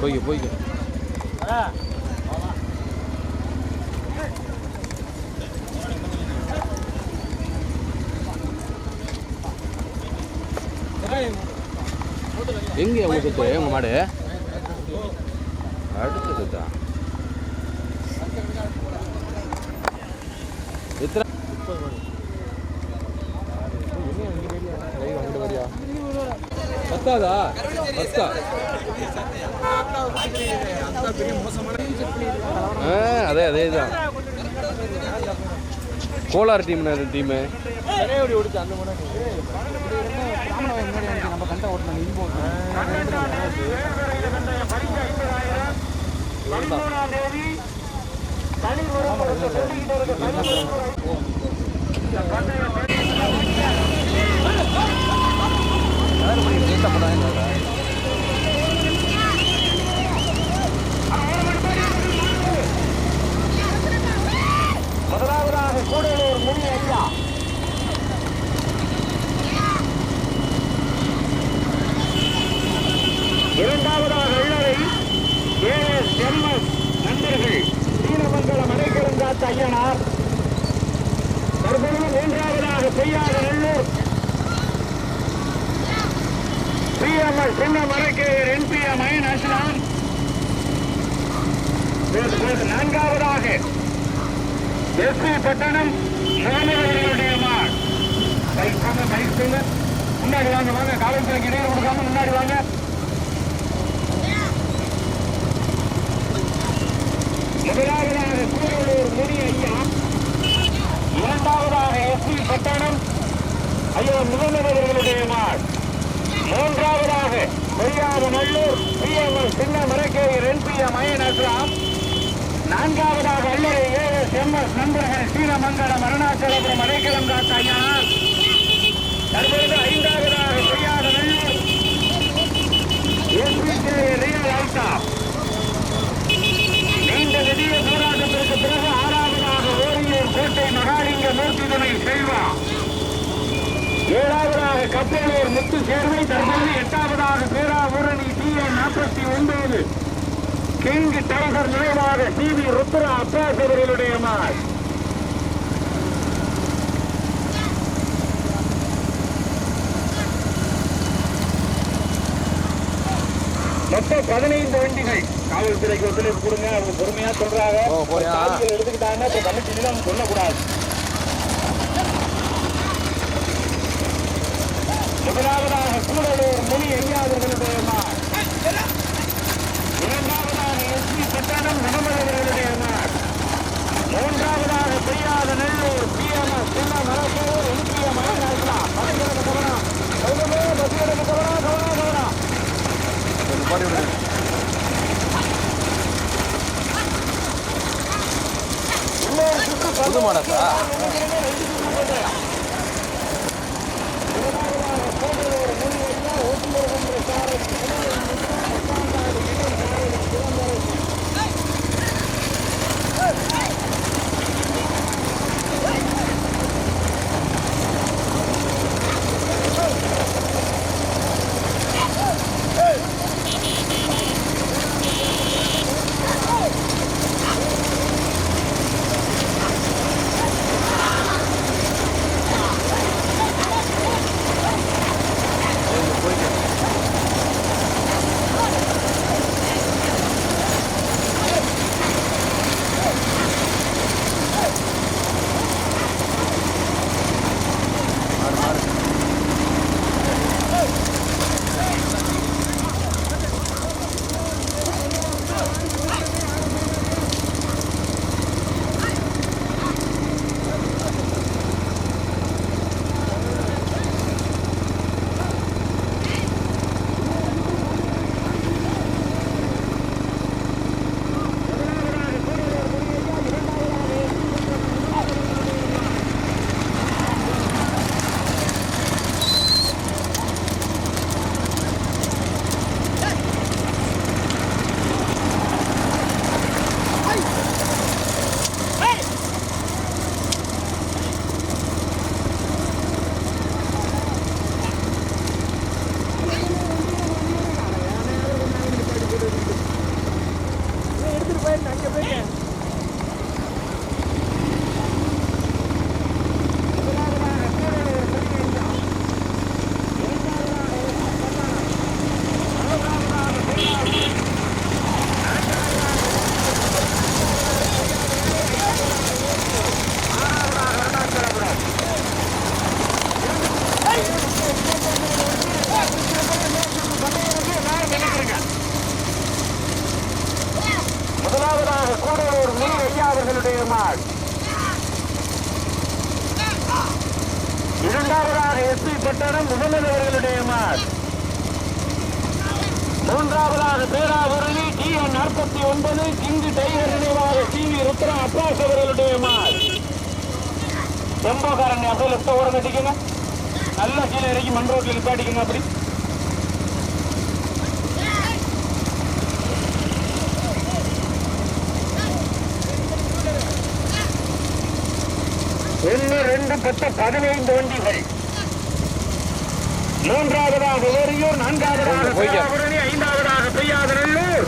போய்க்க எங்கே உங்க சொத்து உங்க மாடு அடுத்த சொத்தா எத்தனை பத்தாதா பத்தா அதேதான் கோலார் டீமு நம்ம கண்ட ஓட்டணும் முதலாவதாக கூடலூர் முனி ஐயா, இரண்டாவதாக உள்ளரை ஏஎஸ் நண்பர்கள் சீனமங்கலம் மலைக்கிழங்காத்த ஐயனார், தற்பொழுது மூன்றாவதாக செய்யாத நல்லூர் பிஎம்எல் சின்ன மலைக்கேயர் என்பிஎம் ஐன் அஸ்லாம், நான்காவதாக எஸ்பி பட்டணம் சாமிகளுடைய மாள். முன்னாடி வாங்க வாங்க, காவல்துறைக்கு இடையில் கொடுக்காம முன்னாடி வாங்க. முதலாவதாக கூடலூர் முனி ஐயா, இரண்டாவதாக எஸ்பி பட்டணம் ஐயோ முகமதுடைய மாள், மூன்றாவதாக பொய்யாத நல்லூர் பிஎம்எல் சின்ன மரக்கேயர் என்பிஎம் ஐன் அஸ்லாம், நான்காவதாக அல்லறை ஏஎஸ் நண்பர்கள் சீனமங்கலம் அருணாச்சலபுரம் மலைக்கிழம் காத்த ஐயனார், தற்பொழுது ஐந்தாவதாக பொய்யாத நல்லூர் எஸ்பிகே ரியல் ஐட்டா. நீண்ட நெடிய போராட்டத்திற்கு பிறகு ஆறாவதாக ஓரியூர் கோட்டை மகாலிங்க மூர்த்தி துணை செல்வா, ஏழாவதாக கப்பலூர் முத்து சேர்வை, தற்போது எட்டாவதாக பேராவூரணி டிஎன் 49 கிங் டைகர் நினைவாக சிவி ருத்ரா அப்பாஸ் அவர்களுடைய மாள். மொத்தம் 15 வண்டிகள். காவல்துறைக்கு ஒத்துழைப்பு கொடுங்க, அவங்க பொறுமையா சொல்றாங்க. எடுத்துக்கிட்டாங்கன்னா இப்ப கமிட்டி நம்ம சொல்லக்கூடாது. முதலாவதாக கூடலூர் முனி ஐயா அவர்களுடைய மாள், இரண்டாவதாக எஸ்பி பட்டணம் முகமதுடைய மாள், மூன்றாவதாக செய்யாத நெல்லூர் பிஎம்எஸ் சின்ன மரக்கூர் என்பிஎம் ஐநாசலாம். பசியெடுக்க கவனம், பசியெடுக்க கவனம், கவனம் கவனம். புது மாடா முதலாவதாக கூடலூர் முனி ஐயா அவர்களுடைய மாடு. இரண்டாவதாக எஸ்பி பட்டணம் முகமது அவர்களுடைய மாடு. மூன்றாவதாக பேராவூரணி TN 49 கிங்கு டைகர் நினைவாக TV ருத்ரா அப்பாஸ் அவர்களுடைய மாடு. செம்போக்காரன் அப்படியே லெப்ட் ஓரம் கட்டிக்கங்க. நல்லா கீழே இறக்கி மண் ரோட்டில் நிப்பாட்டிக்கங்க. அப்படி ஒன்று 2 10 15 வண்டிகள். மூன்றாவதாக ஓரியூர், நான்காவதாக பேராவூரணி, ஐந்தாவதாக பெய்யாதநல்லூர்,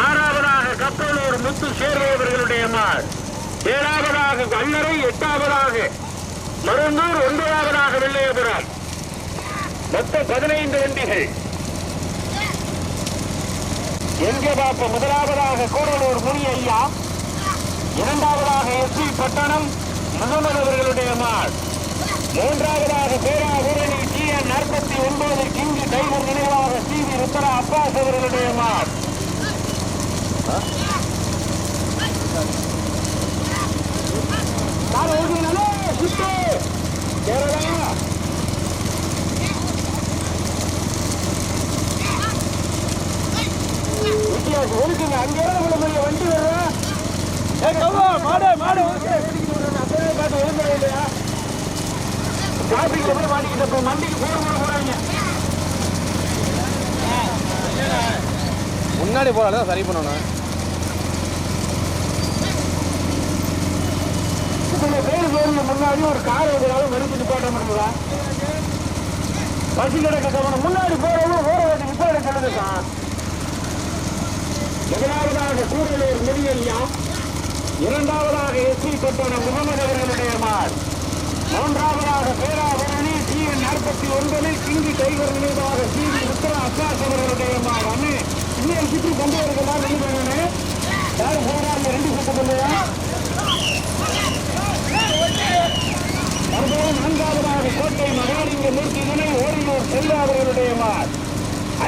ஆறாவதாக கப்பலூர் முத்து சேர்வர்களுடைய மாடு. ஏழாவதாக கல்லறை, எட்டாவதாக மருந்தூர், ஒன்பதாவதாக வெள்ளையபுரம். மொத்தம் 15 வண்டிகள். எங்கே பார்ப்ப முதலாவதாக கூடலூர் முனி ஐயா, இரண்டாவதாக எஸ்பி பட்டணம் முகமது அவர்களுடைய மாடு. மூன்றாவதாக பேராவூரணி TN 49 கிங்கு டைகர் நினைவாக TV ருத்ரா அப்பாஸ் அவர்களுடைய மாடு. ஒழுக்குங்க. அங்கே வண்டி வருவா மாடு மாடு அப்படியே பார்த்து ஒழுங்கு இல்லையா? டிராபிக்ல போய் மாட்டிக்கிட்ட வண்டிக்கு போறாங்க. முன்னாடி போறாலும் சரி பண்ணணும். முன்னாடி ஒரு கார் எதிராக மறுத்து நிப்பாட்ட முடியுங்களா? பசி கிடக்க கவனம். முன்னாடி போறவங்க ஓர ஓட்டி நிப்பாட சொல்லுதான். முதலாவதாக கூடலூர் முனி ஐயா, இரண்டாவதாக எஸ்பி பட்டணம் முகமது அவர்களுடைய மாடு. மூன்றாவதாக பேராவூரணி TN 49 கிங்கு டைகர் நினைவாக TV ருத்ரா அப்பாஸ் அவர்களுடைய மாடு. அண்ணே இன்னும் சுற்றி கொண்டு வருகிறார். ரெண்டு பேருமே யாரும் போறாங்க. 2 சுற்று கொண்டுயா. நான்காவதாக கோட்டை மகாலிங்க மூர்த்தி துணை ஓரியூர் செல்வா அவர்களுடைய மாடு.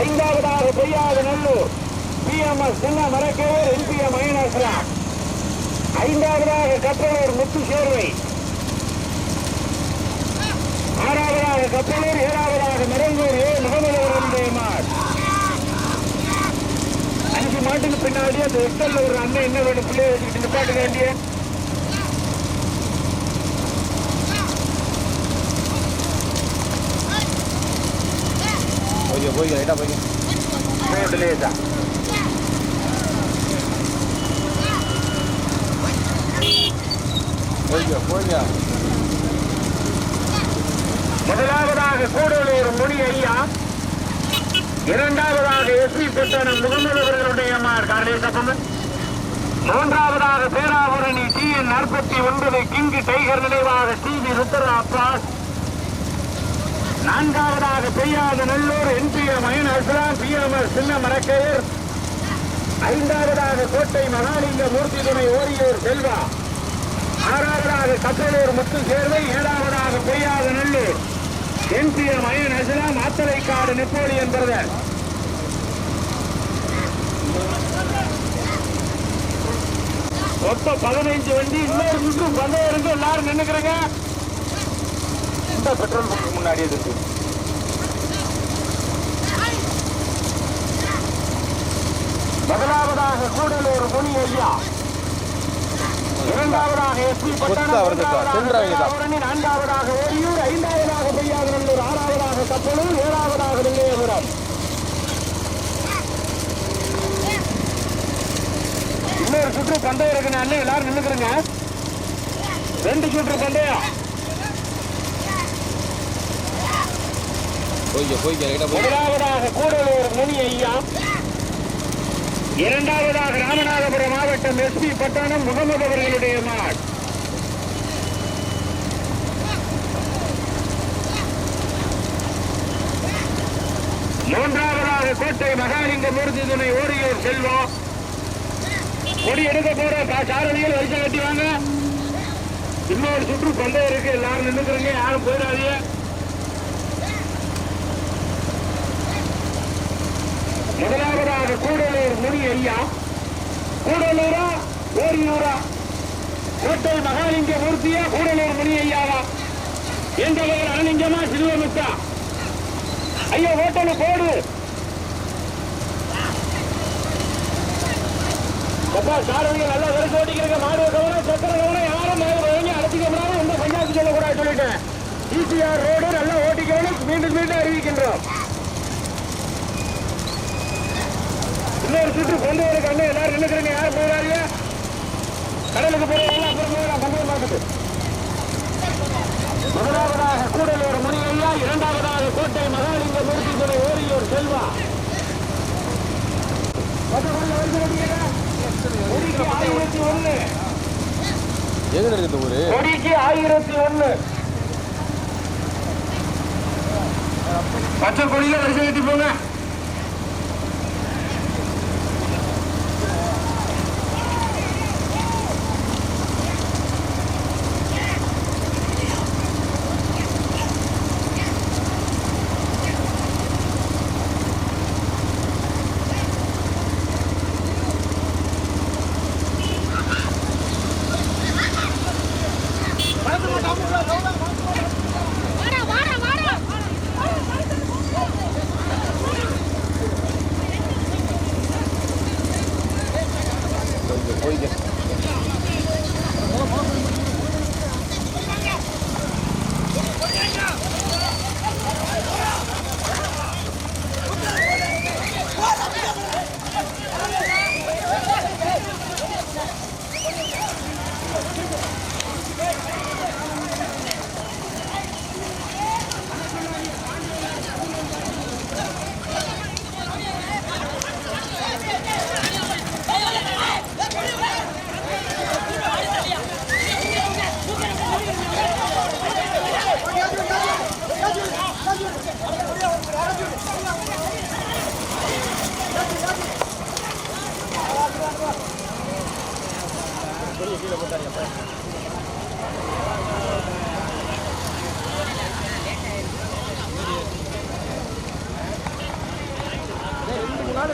ஐந்தாவதாக பெய்யாதநல்லூர் PMS சின்ன மரக்கையர் NPM மைனஸ்லாம். ஐந்தாவதாக கப்பலூர் முத்து சேர்வை. ஆறாவதாக கப்பலூர், ஏழாவதாக மரங்கூர் முகமது அவர்களுடைய மாடு. 5 மாட்டுக்கு பின்னாடி அந்த எக்ஸல்ல ஒரு அண்ணன் என்ன வேணும் பிள்ளைய வச்சுக்கிட்டு நிப்பாட்ட வேண்டிய போய் ரைட்டா போய் லேசா போய்யா. முதலாவதாக கூடலூர் முனி ஐயா, இரண்டாவதாக எஸ்பி பட்டணம் முகமது அவர்களுடைய மாடு. காரணம் மூன்றாவதாக பேராவூரணி TN 49 கிங்கு டைகர் நினைவாக TV ருத்ரா அப்பாஸ். நான்காவதாக பெய்யாதநல்லூர் NPM மைனஸ்லாம் PMS சின்ன மரக்கையர். ஐந்தாவதாக கோட்டை மகாலிங்க மூர்த்தி துணை ஓரியூர் செல்வா. ஆறாவதாக கப்பலூர் முத்து சேர்வை. ஏழாவதாக பெய்யாதநல்லூர் NPM மைனஸ்லாம் ஆத்தலைக்காடு நெப்போலியன் பிரதர். மொத்தம் 15 வண்டி. இன்னொரு சுற்றும் பந்தயம் இருக்கு. எல்லாரும் நின்னுக்கிறேங்க. இந்த பெட்ரோல் பங்க் முன்னாடி இருக்கு. முதலாவதாக கூடலூர் முனி ஐயா, இரண்டாவதாக எஸ்பி பட்டணம், நான்காவதாக ஓரியூர், ஐந்தாவதாக பெய்யாதநல்லூர், ஆறாவதாக கப்பலூர், ஏழாவதாக வெள்ளையபுரம். இன்னொரு சுற்று பந்தயம் இருக்குன்னு அண்ணன் எல்லாரும் நின்னுக்கிறேங்க. 2 சுற்று பந்தயம். முதலாவதாக கூடலூர் முனி ஐயா, இரண்டாவதாக ராமநாதபுரம் மாவட்டம் எஸ்பி பட்டணம் முகமது அவர்களுடைய மாடு. மூன்றாவதாக கோட்டை மகாலிங்க மூர்த்தி துணை ஓரியூர் செல்வம். கொடி எடுக்க போற சாரதிகள் வரிசை கட்டி வாங்க. இன்னொரு சுற்று பந்தயம் இருக்கு. எல்லாரும் நின்றுக்கிறீங்க. யாரும் போயிடாதீங்க. கூடலூர் முனி ஐயா. கூடலூரா ஓரியூரா? கோட்டை மகாலிங்க மூர்த்தியா கூடலூர் முனி ஐயாவா? எந்த வகையில் அனலிங்கமா சிறுவமுத்தா? ஐயா ஓட்டலு போடு. சாரதிகள் நல்லா விரைச்சு ஓட்டிக்கிறீங்க. மாடு கவனம், சக்கர கவனம், யாரும் வாங்கி அழைச்சிக்கப்படாம இந்த பஞ்சாயத்து சொல்லக்கூடாது சொல்லிட்டேன். ஈசிஆர் ரோடு நல்லா ஓட்டிக்கணும். மீண்டும் மீண்டும் அறிவிக்கின்றோம். இன்னொரு சுற்று கொண்டு வர கண்ணு எல்லாரும் நினைக்கிறீங்க. யார் போயிடாதீங்க. கடலுக்கு போறவங்க அப்புறம் போயிடலாம். பந்தயம் பார்த்துட்டு முதலாவதாக கூடலூர் முனி ஐயா, இரண்டாவதாக கோட்டை மகாலிங்க மூர்த்தி துணை ஓரியூர் செல்வா. எங்க இருக்குது ஊரு? கொடிக்கு 1001. பச்சை கொடியில வரிசை கட்டி போங்க.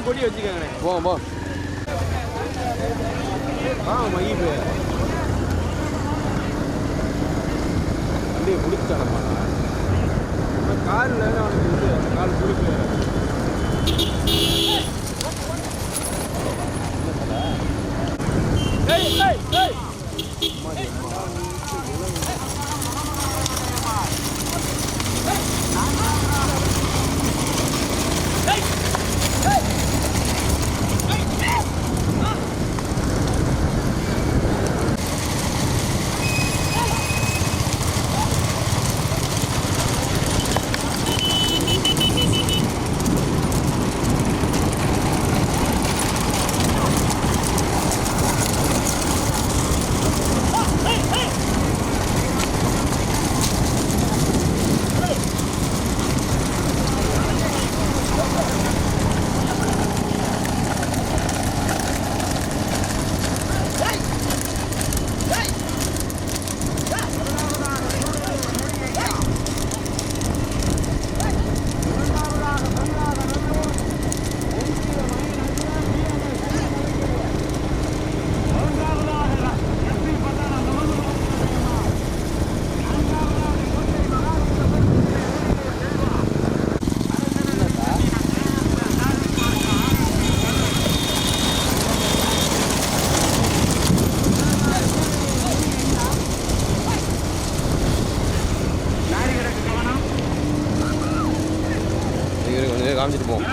கொடி வச்சுக்கோங்க. போ போ. மகிப்பு அப்படியே பிடிச்சானப்பா. காலில் அவனுக்கு இது கால் குடிக்கல. காமிச்சிட்டு போவோம்.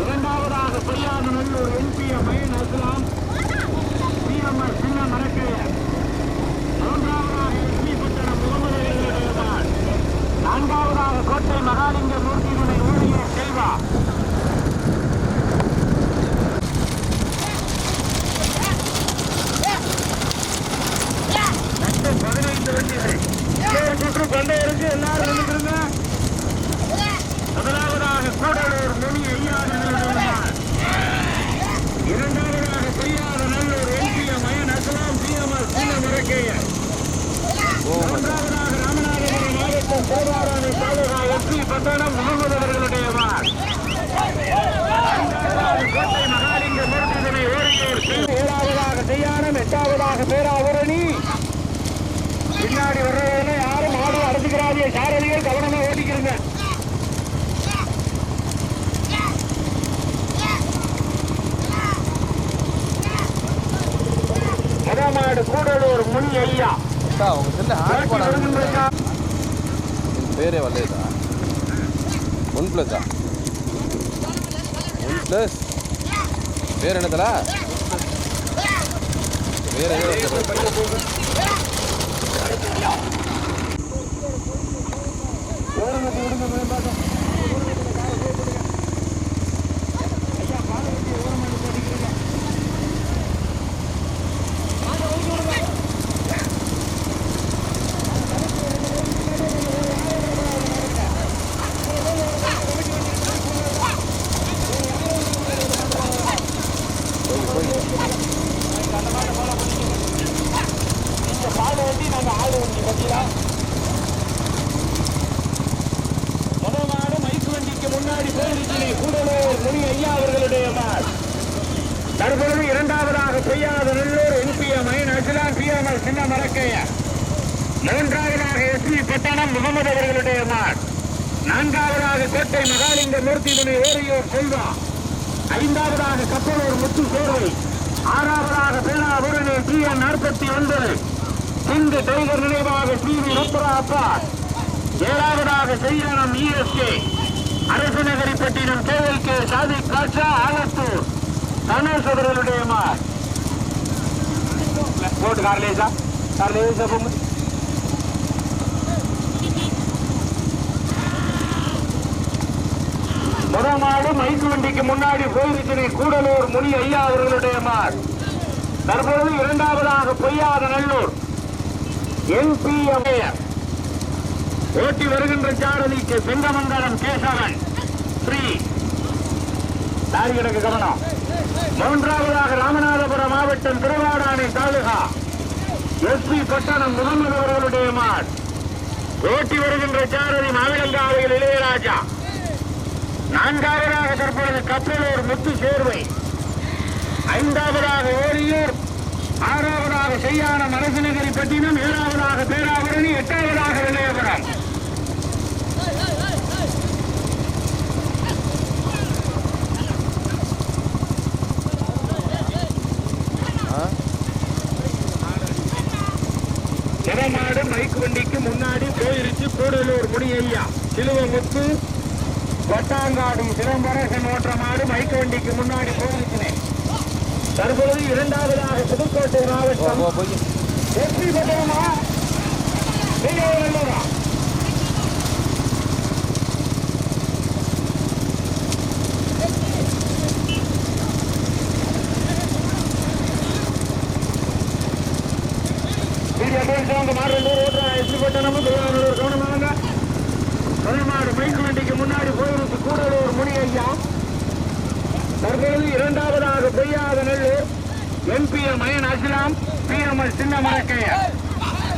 இரண்டாவதாக பொய்யாதநல்லூர் NPM அஸ்லாம் பிஎம்எஸ் சின்ன மரக்கையர். மூன்றாவதாக எஸ்பி பட்டணம் முகமது. நான்காவதாக கோட்டை மகா மகாலிங்க மூர்த்தி துணை ஊழியர் செல்வா. மொத்தம் 15 வண்டிகள். சுற்று பந்தயருக்கு எல்லாரும் வந்துருங்க. முதலாவதாக கூடலூர் முனி ஐயாவின், இரண்டாவதாக செய்யாத நல்லூர் எம்பிஎம் மயன் அசலாம் பிஎம்எஸ் சின்னமரக்கையர், மூன்றாவதாக ராமநாதபுரம் மாவட்டம் கோபாராணி தாலுகா எஸ்பி பட்டணம் முகமது அவர்களுடைய வார், கோட்டை மகாலிங்க மூர்த்தி துணை ஊழியர், ஏழாவதாக செய்யானம், எட்டாவதாக பேராவூரணி. பின்னாடி வர்றவங்க யாரும் ஆடு அடைஞ்சுக்கிறாங்க. சாரதிகள் கவனமா ஓட்டிக்கிறீங்க. முதமாடு கூடலூர் முனி ஐயா. உங்க செல்ல ஆடு போட பேரே வரலையா? 1+, 1+. பேர் என்னதுல? பேர் தற்பொழுது இரண்டாவதாக செய்யாத நல்லூர் எம்பிஎம் மயன் அசலாம் பிஎம்எஸ் சின்னமரக்கையர், மூன்றாவதாக எஸ்பி பட்டணம் முகமது அவர்களுடைய மாட், நான்காவதாக கோட்டை மகாலிங்க மூர்த்தி துணை ஓரியூர் செல்வா, ஐந்தாவதாக கப்பலூர் முத்து சோர்வை, ஆறாவதாக பேராவூரணி TN 49 சிந்து டைகர் நினைவாக டிவி ருத்ரா அப்பா, ஏழாவதாக செய்யானம் ESK அரசு நகரிப்பட்டினம் KLK சாதிக் காட்சா ஆலத்தூர் கணேஷ் அவர்களுடைய மார். போட்டு கார்லேசா போங்க. முதமாடு மைக்கு வண்டிக்கு முன்னாடி போயிருச்சு கூடலூர் முனி ஐயா அவர்களுடைய மார். தற்பொழுது இரண்டாவதாக பொய்யாத நல்லூர் NPM ஓட்டி வருகின்ற சாரதிக்கு செங்கமங்கலம் கேசவன் ஸ்ரீ லாரி கிடக்கு கவனம். மூன்றாவதாக ராமநாதபுரம் மாவட்டம் திருவாடானை தாலுகா எஸ்பி பட்டணம் முகமது அவர்களுடைய மாட். ஓட்டி வருகின்ற சாரதி மாவிலங்காவையில் இளையராஜா. நான்காவதாக தற்பொழுது கப்பலூர் முத்து சேர்வை, ஐந்தாவதாக ஓரியூர், ஆறாவதாக செய்யானம் அரசு நகரிப்பட்டினம், ஏழாவதாக பேராவூரணி, எட்டாவதாக விளையபுரம். ஜனமாடு மைக்கு வண்டிக்கு முன்னாடி போயிருச்சு கூடலூர் முனி ஐயா. சிலுவமுத்து வட்டாங்காடும் சிதம்பரசன் ஓட்ட மாடு மைக்கு வண்டிக்கு முன்னாடி போயிருச்சுனே. தற்பொழுது இரண்டாவதாக புதுக்கோட்டை மாவட்டம் எஸ்பி பட்டணமா நல்லூரா தமிழ்நாடு மைக்கு வண்டிக்கு முன்னாடி போயிருக்கு கூடலூர் முனி ஐயா. தற்பொழுது இரண்டாவதாக பொய்யாத நல்லூர் NPM மயன் அசலாம் PMS சின்னமரக்கையர்,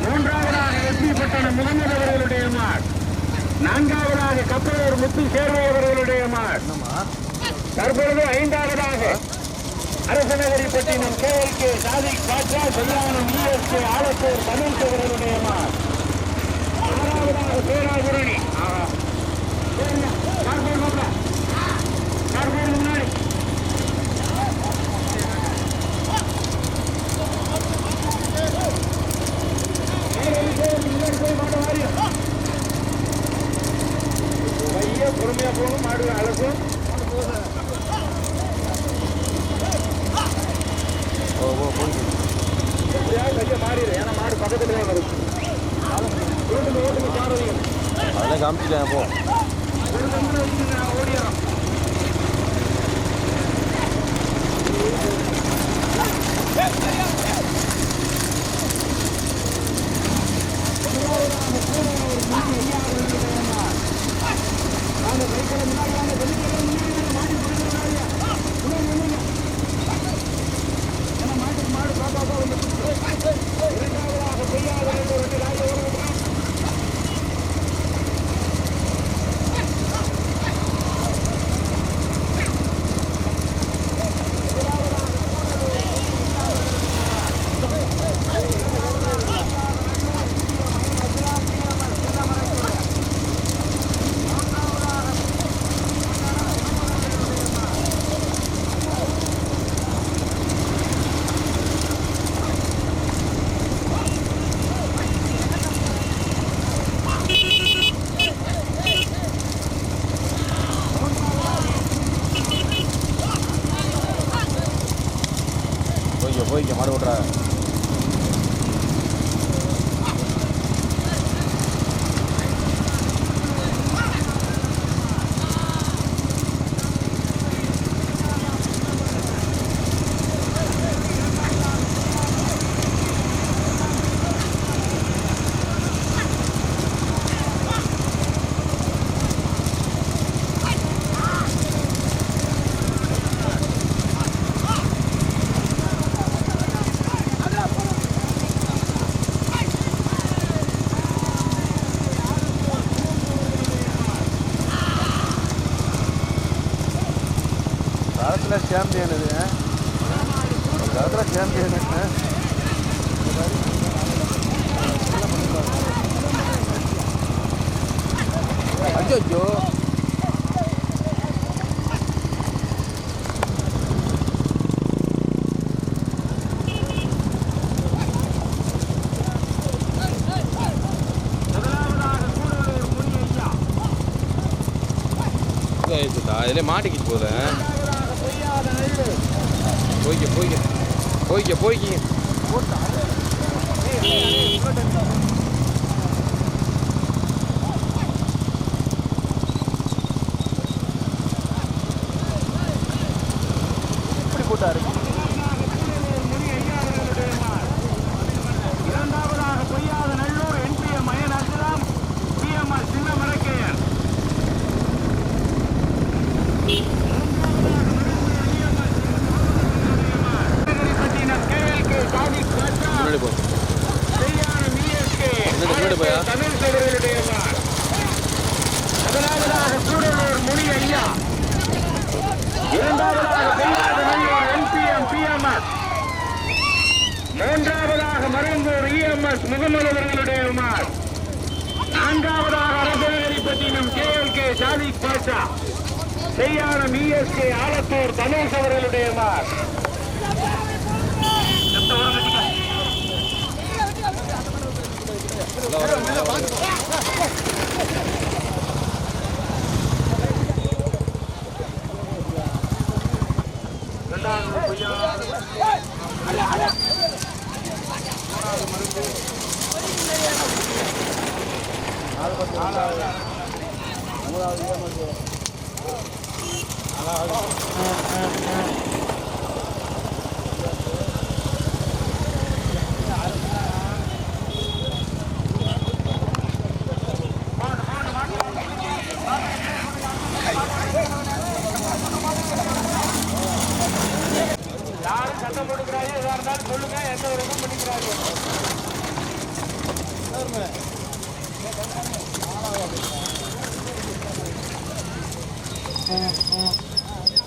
மூன்றாவதாக எஸ்பி பட்டணம் முகமது அவர்களுடைய மாட், நான்காவதாக கப்பலூர் முத்து சேர்வை அவர்களுடைய மாட். தற்பொழுது ஐந்தாவதாக அரசு நகரிப்பட்டினம் KLK சாதிக் காட்சா செய்யானம் ESK ஆலத்தூர் கணேஷ் அவர்களுடைய மாட். ஆறாவதாக பேராவூரணி முன்னாடி பொறுமையா போகணும். மாடு அழகும் மாறிடு. ஏன்னா மாடு பக்கத்துல வருது. அதெல்லாம் காமிச்சிட்டேன். போ கம்பெனி வச்சுட்டு நான் ஓடிடுறோம். போய்க்க மாடு விட்றா. காலத்தில் சாம்பியன் இது, காலத்தில் சாம்பியன். அச்சோ அதிலே மாட்டிக்கிட்டு போகிறேன். போய்க்க இப்படி போட்டாரு. இரண்டாவதாக பொய்யாத நல்லூர் NPM மயன் அஸ்லாம் PMR சின்ன மரக்கையர். முதலாவதாக சூடலூர் முனி ஐயா, இரண்டாவதாக NPM PMS, மூன்றாவதாக மருங்கூர் EMS முகமது அவர்களுடைய மார், நான்காவதாக அரசகரிப்பட்டினம் KLK சாதிக் பாஷா, செய்யானம் ESK ஆலத்தூர் தனேஷ் அவர்களுடைய மார். யாரும் சட்டம் போட்டுக்கிறாங்க, எதா இருந்தாலும் சொல்லுங்க, எந்த ஒரு இதுவும் பண்ணிக்கிறாங்க.